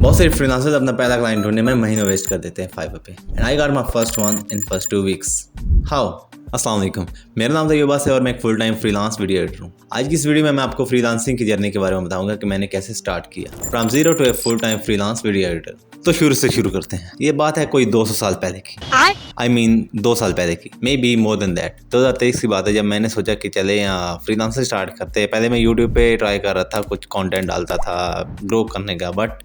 बहुत सारे फ्रीलांसर्स अपना पहला क्लाइंट ढूंढने में महीनों वेस्ट कर देते हैं फाइवर पे and I got my first one in first 2 weeks. How? अस्सलाम वालेकुम, मेरा नाम तैयब है और मैं एक full time freelance video editor हूँ। आज की इस वीडियो में मैं आपको फ्रीलांसिंग की जर्नी के बारे में बताऊंगा कि मैंने कैसे स्टार्ट किया from zero to a full time freelance video editor. तो शुरू से शुरू करते हैं। ये बात है कोई 200 साल पहले की, I mean 2 साल पहले की, may be more than that. 2023 की बात है जब मैंने सोचा कि चले यहाँ फ्रीलांसर स्टार्ट करते हैं। पहले मैं यूट्यूब पे ट्राई कर रहा था, कुछ कंटेंट डालता था ग्रो करने का, बट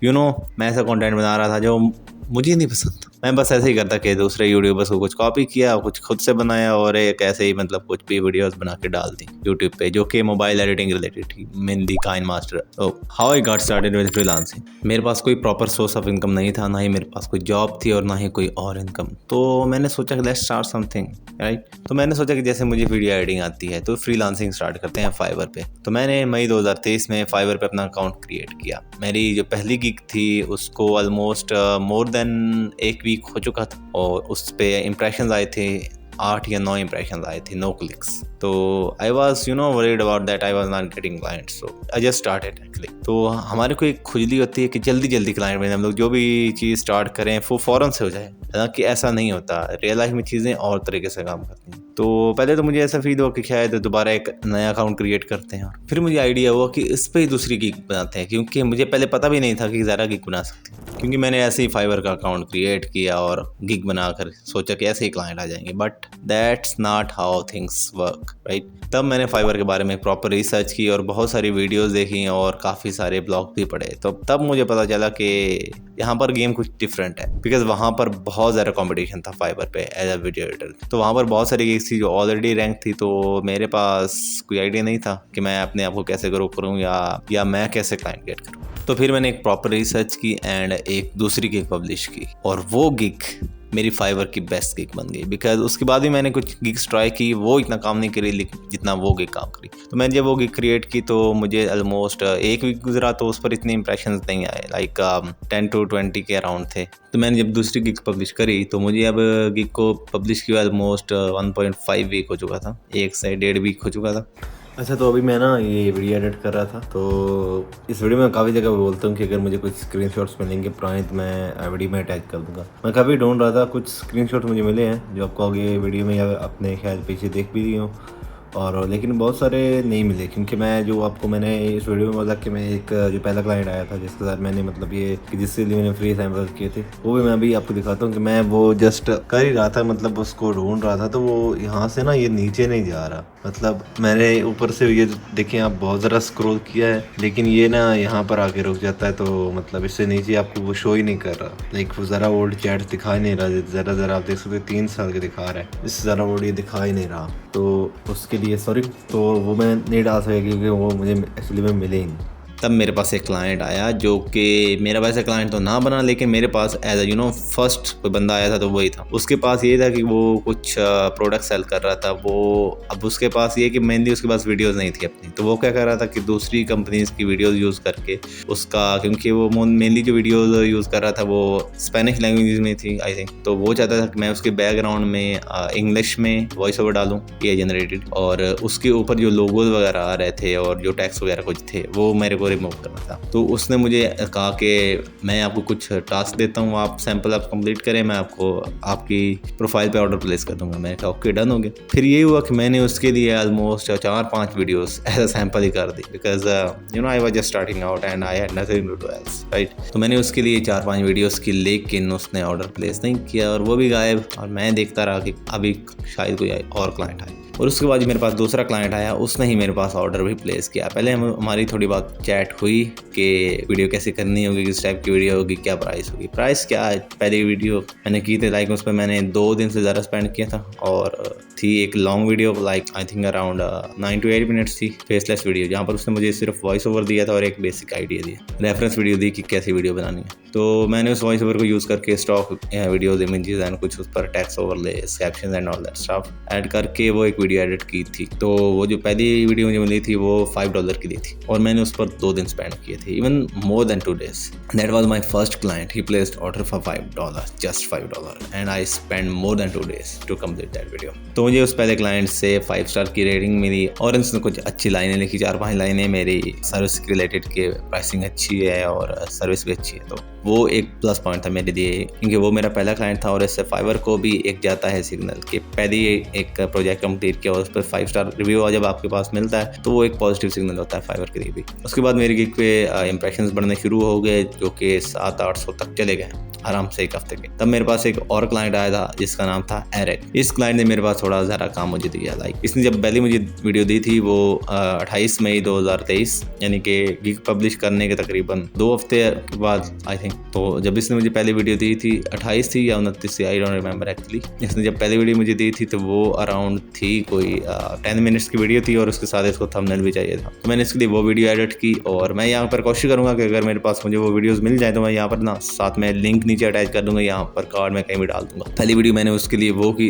मैं ऐसा कंटेंट बना रहा था जो मुझे नहीं पसंद। मैं बस ऐसे ही करता कि दूसरे यूट्यूबर्स को कुछ कॉपी किया, कुछ खुद से बनाया और एक ऐसे ही कुछ भी वीडियोस बना के डाल दी यूट्यूब पे जो कि मोबाइल एडिटिंग रिलेटेड थी, मेहंदी KineMaster. How I got started with freelancing. मेरे पास कोई प्रॉपर सोर्स ऑफ इनकम नहीं था, ना ही मेरे पास कोई जॉब थी और ना ही कोई और इनकम। तो मैंने सोचा कि लेट्स स्टार्ट समथिंग, राइट। तो मैंने सोचा कि जैसे मुझे वीडियो एडिटिंग आती है तो फ्रीलांसिंग स्टार्ट करते हैं फाइवर पे। तो मैंने मई 2023 में फाइवर पे अपना अकाउंट क्रिएट किया। मेरी जो पहली गिग थी उसको ऑलमोस्ट मोर देन एक वीक हो चुका था और उस पे इम्प्रेशंस आए थे 8 या 9 इम्प्रेशंस आए थे, नो क्लिक्स। तो I was worried about that I was not getting clients, so I just started actually. तो हमारे को एक खुजली होती है कि जल्दी जल्दी क्लाइंट मिले, हम लोग जो भी चीज़ स्टार्ट करें वो फ़ौरन से हो जाए, हालांकि ऐसा नहीं होता। रियल लाइफ में चीज़ें और तरीके से काम करती हैं। तो पहले तो मुझे ऐसा फील हुआ कि शायद दोबारा एक नया अकाउंट क्रिएट करते हैं। फिर मुझे आइडिया हुआ कि इस पर ही दूसरी गिग बनाते हैं, क्योंकि मुझे पहले पता भी नहीं था कि ज़रा गिग बना सकते हैं। क्योंकि मैंने ऐसे ही फाइवर का अकाउंट क्रिएट किया और गिग बनाकर सोचा कि ऐसे ही क्लाइंट आ जाएंगे, but that's not how things work, right. तब मैंने फाइवर के बारे में प्रॉपर रिसर्च की और बहुत सारी वीडियोस देखी और काफ़ी सारे ब्लॉग भी पढ़े। तो तब मुझे पता चला कि यहाँ पर गेम कुछ डिफरेंट है, बिकॉज वहाँ पर बहुत ज़्यादा कंपटीशन था फाइवर पे एज अ वीडियो एडिटर। तो वहाँ पर बहुत सारी गिग्स थी जो ऑलरेडी रैंक थी, तो मेरे पास कोई आइडिया नहीं था कि मैं अपने आप को कैसे ग्रो करूँ या मैं कैसे क्लाइंट गेट करूँ। तो फिर मैंने एक प्रॉपर रिसर्च की एंड एक दूसरी गिग पब्लिश की और वो गिग मेरी फाइवर की बेस्ट गिग बन गई। बिकॉज उसके बाद भी मैंने कुछ गिग्स ट्राई की, वो इतना काम नहीं करी जितना वो गिग काम करी। तो मैंने जब वो गिग क्रिएट की तो मुझे ऑलमोस्ट एक वीक गुजरा तो उस पर इतने इंप्रेशंस नहीं आए, लाइक 10 to 20 के अराउंड थे। तो मैंने जब दूसरी गिग पब्लिश करी तो मुझे अब गिग को पब्लिश किया ऑलमोस्ट 1.5 वीक हो चुका था, 1 से 1.5 वीक हो चुका था। अच्छा, तो अभी मैं ये वीडियो एडिट कर रहा था, तो इस वीडियो में काफ़ी जगह बोलता हूँ कि अगर मुझे कुछ स्क्रीनशॉट्स मिलेंगे पुराने तो मैं वीडियो में अटैच कर दूँगा। मैं काफ़ी ढूंढ रहा था, कुछ स्क्रीनशॉट मुझे मिले हैं जो आपको आगे वीडियो में या अपने शायद पीछे देख भी दिए हो, और लेकिन बहुत सारे नहीं मिले। क्योंकि मैंने इस वीडियो में बोला कि मैं एक जो पहला क्लाइंट आया था जिसके साथ मैंने ये कि जिसके लिए मैंने फ्री सैम्पल किए थे, वो भी मैं अभी आपको दिखाता हूँ कि मैं वो जस्ट कर ही रहा था, उसको ढूंढ रहा था। तो वो यहाँ से ये नीचे नहीं जा रहा, मैंने ऊपर से ये देखें आप बहुत ज़रा स्क्रॉल किया है, लेकिन ये यहाँ पर आके रुक जाता है। तो इससे नीचे आपको वो शो ही नहीं कर रहा, लाइक वो ज़रा ओल्ड चैट दिखा ही नहीं रहा। ज़रा आप देख सकते 3 साल के दिखा रहा है, इससे ज़रा ओल्ड ये दिखा ही नहीं रहा। तो उसके लिए सॉरी, तो वो मैं नहीं डाल सका क्योंकि वो मुझे एक्चुअली में मिले ही नहीं। तब मेरे पास एक क्लाइंट आया जो कि मेरा वैसे क्लाइंट तो ना बना, लेकिन मेरे पास एज फर्स्ट कोई बंदा आया था तो वही था। उसके पास ये था कि वो कुछ प्रोडक्ट सेल कर रहा था। अब उसके पास ये कि मेनली उसके पास वीडियोस नहीं थी अपनी, तो वो क्या कर रहा था कि दूसरी कंपनीज की वीडियोस यूज़ करके उसका, क्योंकि वो मेनली जो वीडियोस यूज़ कर रहा था वो स्पेनिश लैंग्वेज में थी आई थिंक। तो वो चाहता था कि मैं उसके बैकग्राउंड में इंग्लिश में वॉइस ओवर डालूँ ये जनरेटेड, और उसके ऊपर जो लोगोज वगैरह आ रहे थे और जो टैक्स वगैरह कुछ थे वो मेरे को रिमूव करना था। तो उसने मुझे कहा कि मैं आपको कुछ टास्क देता हूँ, आप सैंपल कंप्लीट करें, मैं आपको आपकी प्रोफाइल पे ऑर्डर प्लेस कर दूंगा। मैंने कहा ओके, डन हो गया। फिर ये हुआ कि मैंने उसके लिए almost 4-5 videos as a sample ही कर दी, because I was just starting out and I had nothing to do else, right. तो मैंने उसके लिए 4-5 वीडियोस की, लेकिन उसने ऑर्डर प्लेस नहीं किया और वो भी गायब। और मैं देखता रहा कि अभी शायद कोई और क्लाइंट आए। और उसके बाद मेरे पास दूसरा क्लाइंट आया, उसने ही मेरे पास ऑर्डर भी प्लेस किया। पहले हमारी थोड़ी बहुत चैट हुई कि वीडियो कैसे करनी होगी, किस टाइप की वीडियो होगी, क्या प्राइस होगी। प्राइस क्या है, पहली वीडियो मैंने की थी, लाइक उस पर मैंने 2 दिन से ज़्यादा स्पेंड किया था, और थी एक long video, like I think around 9 to 8 minutes थी, फेसलेस वीडियो, जहाँ पर उसने मुझे सिर्फ वॉइस ओवर दिया था और एक बेसिक आइडिया दिया, रेफरेंस वीडियो दी कि कैसी वीडियो बनानी है। तो मैंने उस वॉइस ओवर को यूज़ करके स्टॉक वीडियोज, इमेजेस एंड कुछ उस पर text overlay, captions and all that stuff add करके वो एक वीडियो एडिट की थी। तो वो जो पहली वीडियो मुझे मिली थी वो $5 की दी थी और मैंने उस पर 2 दिन स्पेंड किए थे, even more than 2 days. That was my first client. He placed order for $5, just $5, and I spent more than 2 days to complete that video. तो मुझे उस पहले क्लाइंट से 5 स्टार की रेटिंग मिली और उसने कुछ अच्छी लाइनें लिखी, 4-5 लाइनें मेरी सर्विस के रिलेटेड के प्राइसिंग अच्छी है और सर्विस भी अच्छी है। तो वो एक प्लस पॉइंट था मेरे लिए, क्योंकि वो मेरा पहला क्लाइंट था और इससे फाइवर को भी एक जाता है सिग्नल कि पहले एक प्रोजेक्ट कंप्लीट किया और उस पर 5 स्टार रिव्यू जब आपके पास मिलता है तो वो एक पॉजिटिव सिग्नल होता है फाइवर के लिए भी। उसके बाद मेरे गिग पे इंप्रेशंस बढ़ने शुरू हो गए, जो कि 700-800 तक चले गए आराम से एक हफ्ते के। तब मेरे पास एक और क्लाइंट आया था जिसका नाम था एरिक। इस क्लाइंट ने मेरे पास थोड़ा ज़्यादा काम मुझे दिया। लाइक इसने जब पहले मुझे वीडियो दी थी वो 28 मई 2023, यानी कि गिग पब्लिश करने के तकरीबन 2 हफ्ते के बाद आई थिंक। तो जब इसने मुझे पहले वीडियो दी थी 28 थी या 29 थी, आई डोंट रिमेंबर एक्चुअली। इसने जब पहले वीडियो मुझे दी थी तो वो अराउंड थी कोई 10 मिनट्स की वीडियो थी और उसके साथ इसको थंबनेल भी चाहिए था। तो मैंने इसके लिए वो वीडियो एडिट की और मैं यहाँ पर कोशिश करूँगा कि अगर मेरे पास मुझे वो वीडियोज़ मिल जाए तो मैं यहाँ पर ना साथ में लिंक नीचे अटैच कर दूंगा, यहाँ पर कार्ड में कहीं भी डाल दूंगा। पहली वीडियो मैंने उसके लिए वो की,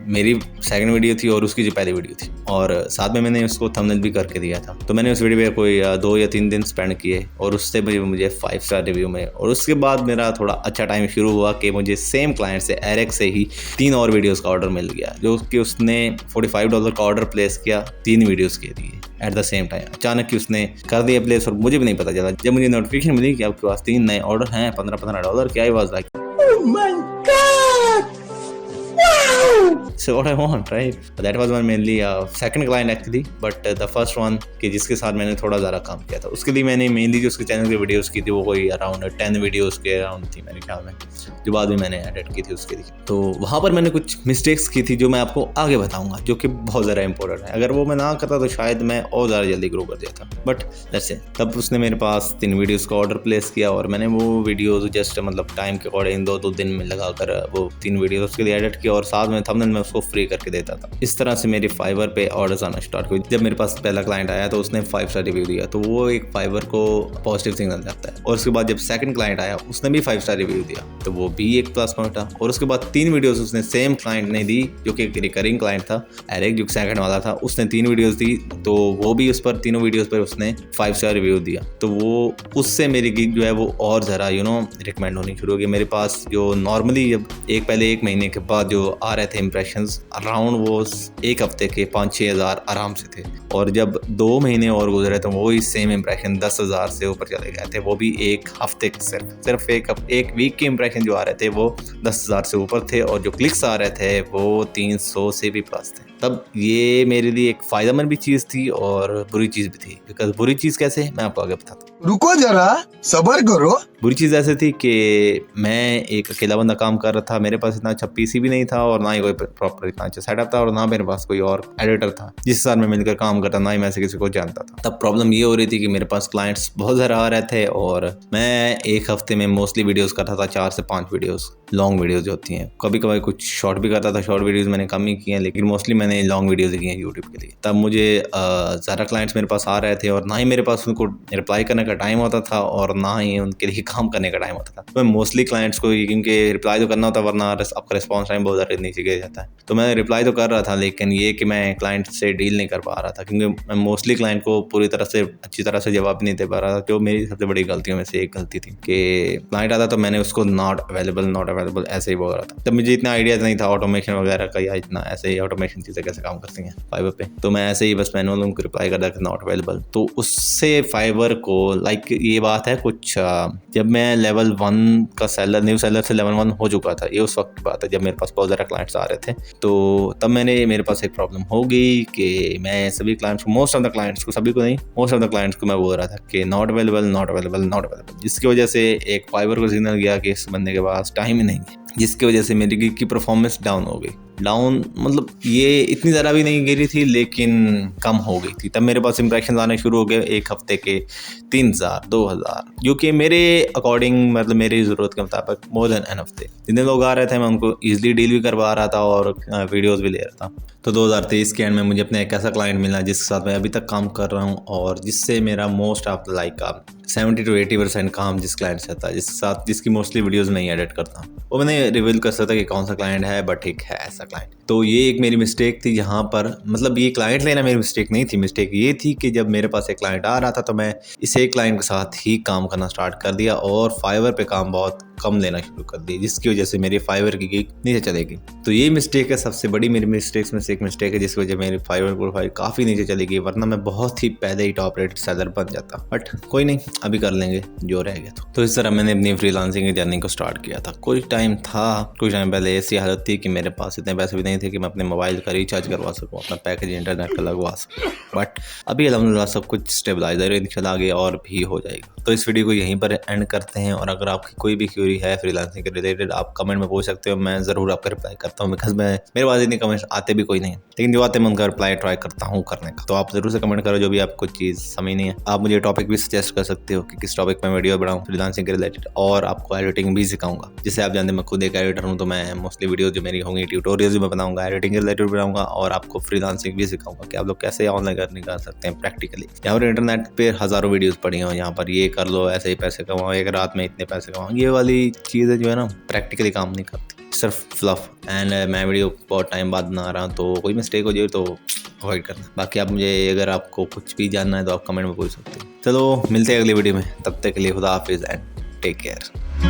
मेरी सेकंड वीडियो थी और उसकी जो पहली वीडियो थी, और साथ में मैंने उसको थंबनेल भी करके दिया था। तो मैंने उस वीडियो पे कोई 2 या 3 दिन स्पेंड किए और उससे मुझे 5 स्टार रिव्यू में। और उसके बाद मेरा थोड़ा अच्छा टाइम शुरू हुआ कि मुझे सेम क्लाइंट से एरिक से ही 3 और वीडियोज़ का ऑर्डर मिल गया, जो कि उसने $45 का ऑर्डर प्लेस किया 3 वीडियोज़ के लिए एट द सेम टाइम। अचानक ही उसने कर दिया प्लेस और मुझे भी नहीं पता चला। जब मुझे नोटिफिकेशन मिली कि आपके पास 3 नए ऑर्डर हैं $15 क्या, I was like oh my God! Wow! So what I want, right? That was my mainly second client actually, but the first one कि जिसके साथ मैंने थोड़ा ज़्यादा काम किया था। उसके लिए मैंने मेनली जो उसके चैनल की वीडियोस की थी वो कोई अराउंड 10 वीडियोस के अराउंड थी मेरे ख्याल में, जो बाद में मैंने एडिट की थी उसके लिए। तो वहाँ पर मैंने कुछ मिस्टेक्स की थी जो मैं आपको आगे बताऊंगा, जो कि बहुत ज़्यादा इंपॉर्टेंट है। अगर वो मैं ना करता तो शायद मैं और ज़्यादा जल्दी ग्रो कर जाता, बट दैट्स इट। तब उसने मेरे पास 3 वीडियोस का ऑर्डर प्लेस किया और मैंने वो वीडियोस जस्ट मतलब टाइम के अकॉर्डिंग 2 दिन में लगाकर वो 3 वीडियोस उसके लिए एडिट किया और साथ में थंबनेल में उसको फ्री करके देता था। इस तरह से मेरी फाइवर पे ऑर्डर्स आना स्टार्ट हुई। जब मेरे पास पहला क्लाइंट आया तो उसने 5 स्टार रिव्यू दिया, तो वो एक फाइवर को पॉजिटिव सिग्नल जाता है। और उसके बाद जब सेकंड क्लाइंट आया उसने भी 5 स्टार रिव्यू दिया, तो वो भी एक प्लस पॉइंट था। और उसके बाद 3 वीडियोस उसने सेम क्लाइंट ने दी, जो कि रिकरिंग क्लाइंट था एरिक, जो सेकंड वाला था। उसने 3 वीडियोस दी, तो वो भी उस पर तीनों वीडियोस पर उसने 5 स्टार रिव्यू दिया। तो वो उससे मेरी गिग जो है वो और ज़रा रिकमेंड होनी शुरू हो गई। मेरे पास जो नॉर्मली जब पहले 1 महीने के बाद जो आ रहे थे इंप्रेशंस अराउंड वो 1 हफ्ते के 5-6 हज़ार आराम से थे, और जब 2 महीने और गुजरे तो वो ही सेम इंप्रेशन 10,000 से ऊपर चले गए थे। वो भी 1 हफ्ते के सिर्फ एक वीक के इंप्रेशन जो आ रहे थे वो 10,000 से ऊपर थे, और जो क्लिक्स आ रहे थे वो 300 से भी प्लस थे। तब ये मेरे लिए एक फ़ायदेमंद भी चीज़ थी और बुरी चीज़ भी थी। बिकॉज बुरी चीज़ कैसे, मैं आपको आगे बताता हूँ। रुको जरा, सब्र करो। बुरी चीज़ ऐसे थी कि मैं एक अकेला बंदा काम कर रहा था, मेरे पास इतना अच्छा पीसी भी नहीं था और ना ही कोई प्रॉपर इतना अच्छा सेटअप था, और ना मेरे पास कोई और एडिटर था जिसके साथ मैं मिलकर काम करता, ना ही मैं किसी को जानता था। तब प्रॉब्लम ये हो रही थी कि मेरे पास क्लाइंट्स बहुत ज़्यादा आ रहे थे और मैं 1 हफ्ते में मोस्टली वीडियोज़ करता था, 4 से 5 वीडियोज़, लॉन्ग वीडियोज़ जो होती हैं। कभी कभी कुछ शॉर्ट भी करता था, शॉर्ट वीडियोज़ मैंने कम ही किए हैं, लेकिन मोस्टली मैंने लॉन्ग वीडियोज़ की हैं यूट्यूब के लिए। तब मुझे ज़्यादा क्लाइंट्स मेरे पास आ रहे थे और ना ही मेरे पास उनको रिप्लाई करने का टाइम होता था और ना ही उनके लिए काम करने का टाइम होता था। तो मैं मोस्टली क्लाइंट्स को, क्योंकि रिप्लाई तो करना होता, वरना आपका रिस्पॉन्स टाइम बहुत ज़्यादा नीचे गिर जाता है, तो मैं रिप्लाई तो कर रहा था, लेकिन ये कि मैं क्लाइंट से डील नहीं कर पा रहा था, क्योंकि मैं मोस्टली क्लाइंट को पूरी तरह से अच्छी तरह से जवाब नहीं दे पा रहा था। जो मेरी सबसे बड़ी गलतियों में से एक गलती थी कि क्लाइंट आता तो मैंने उसको नॉट अवेलेबल ऐसे ही बोल रहा था। तब मुझे इतना आइडिया नहीं था ऑटोमेशन वगैरह का, या इतना ऐसे ही ऑटोमेशन चीज़ें कैसे काम करती हैं फाइवर पे। तो मैं ऐसे ही बस मैनुअल उनको रिप्लाई कर था नॉट अवेलेबल। तो उससे फाइवर को लाइक ये बात है कुछ जब मैं लेवल 1 का सेलर, न्यू सेलर से लेवल 1 हो चुका था, ये उस वक्त की बात है जब मेरे पास बहुत ज़्यादा क्लाइंट्स आ रहे थे। तो तब मेरे पास एक प्रॉब्लम हो गई कि मैं सभी क्लाइंट्स को, मोस्ट ऑफ द क्लाइंट्स को मैं बोल रहा था कि नॉट अवेलेबल, जिसकी वजह से एक फाइवर को सिग्नल गया कि इस बंदे के पास टाइम ही नहीं है, जिसकी वजह से मेरी गिग की परफॉर्मेंस डाउन हो गई। मतलब ये इतनी ज़रा भी नहीं गिरी थी, लेकिन कम हो गई थी। तब मेरे पास इंप्रेशन आने शुरू हो गए 1 हफ्ते के 3,000 2,000, जो कि मेरे अकॉर्डिंग मतलब मेरी ज़रूरत के मुताबिक मोर देन एनफ थे। जितने लोग आ रहे थे मैं उनको ईजिली डील भी करवा रहा था और वीडियोज़ भी ले रहा था। तो 2023 के एंड में मुझे अपने एक ऐसा क्लाइंट मिला जिसके साथ मैं अभी तक काम कर रहा हूँ, और जिससे मेरा मोस्ट ऑफ लाइक 70 to 80% काम जिस क्लाइंट से था, जिसकी मोस्टली वीडियोज़ मैं ही एडिट करता हूँ। वो मैंने रिवील कर सकता कि कौन सा क्लाइंट है, बट एक है ऐसा क्लाइंट। तो ये एक मेरी मिस्टेक थी, जहाँ पर मतलब ये क्लाइंट लेना मेरी मिस्टेक नहीं थी। मिस्टेक ये थी कि जब मेरे पास एक क्लाइंट आ रहा था तो मैं इस एक क्लाइंट के साथ ही काम करना स्टार्ट कर दिया और फाइवर पे काम बहुत कम लेना शुरू कर दिया, जिसकी वजह से मेरी फाइवर की गिग नीचे चलेगी। तो ये मिस्टेक है सबसे बड़ी मेरी मिस्टेक्स में से एक मिस्टेक है, जिसकी वजह से मेरी फाइवर प्रोफाइल काफ़ी नीचे चली गई, वरना मैं बहुत ही पहले ही टॉप रेटेड सेलर बन जाता। बट कोई नहीं, अभी कर लेंगे जो रह गया। तो इस तरह मैंने अपनी फ्रीलांसिंग की जर्नी को स्टार्ट किया था। कुछ टाइम पहले ऐसी हालत थी कि मेरे पास इतने पैसे भी नहीं थे कि मैं अपने मोबाइल का रिचार्ज करवा सकूँ, अपना पैकेज इंटरनेट का लगवा सकूँ। बट अभी अल्हम्दुलिल्लाह सब कुछ स्टेबलाइजर इंशाल्लाह आगे और भी हो जाएगा। तो इस वीडियो को यहीं पर एंड करते हैं, और अगर आपकी कोई भी क्यूरी है फ्रीलांसिंग के रिलेटेड आप कमेंट में पूछ सकते हो, मैं ज़रूर आपका रिप्लाई करता हूँ। बिकॉज मेरे पास इतने कमेंट्स आते भी कोई नहीं है, लेकिन जो आते हैं मैं उनका रिप्लाई ट्राई करता हूँ करने का। तो आप जरूर से कमेंट करो जो भी आपको चीज़ समझ नहीं है। आप मुझे टॉपिक भी सजेस्ट कर सकते हो कि किस टॉपिक में वीडियो बनाऊँ फ्रीलांसिंग के रिलेटेड, और आपको एडिटिंग भी सिखाऊंगा। जिससे आप जानते हैं मैं खुद एक एडिटर हूँ, तो मैं मोस्टली वीडियो जो मेरी होंगी ट्यूटोरियल्स भी मैं बनाऊंगा, एडिटिंग के रिलेटेड बनाऊंगा, और आपको फ्रीलांसिंग भी सिखाऊंगा कि आप लोग कैसे ऑनलाइन अर्निंग कर सकते हैं प्रैक्टिकली। यहाँ पर इंटरनेट पे हज़ारों वीडियोस पड़ी हो, यहाँ पर ये कर लो, ऐसे ही पैसे कमाओ, एक रात में इतने पैसे कमाओ, ये वाली चीज़ें जो है ना प्रैक्टिकली काम नहीं करती, सिर्फ फ्लफ। एंड मैं वीडियो बहुत टाइम बाद बना रहा हूँ, तो कोई मिस्टेक हो जाए तो अवॉइड करना। बाकी आप मुझे अगर आपको कुछ भी जानना है तो आप कमेंट में पूछ सकते हो। चलो मिलते हैं अगली वीडियो में, तब तक के लिए खुदा हाफिज़ एंड टेक केयर।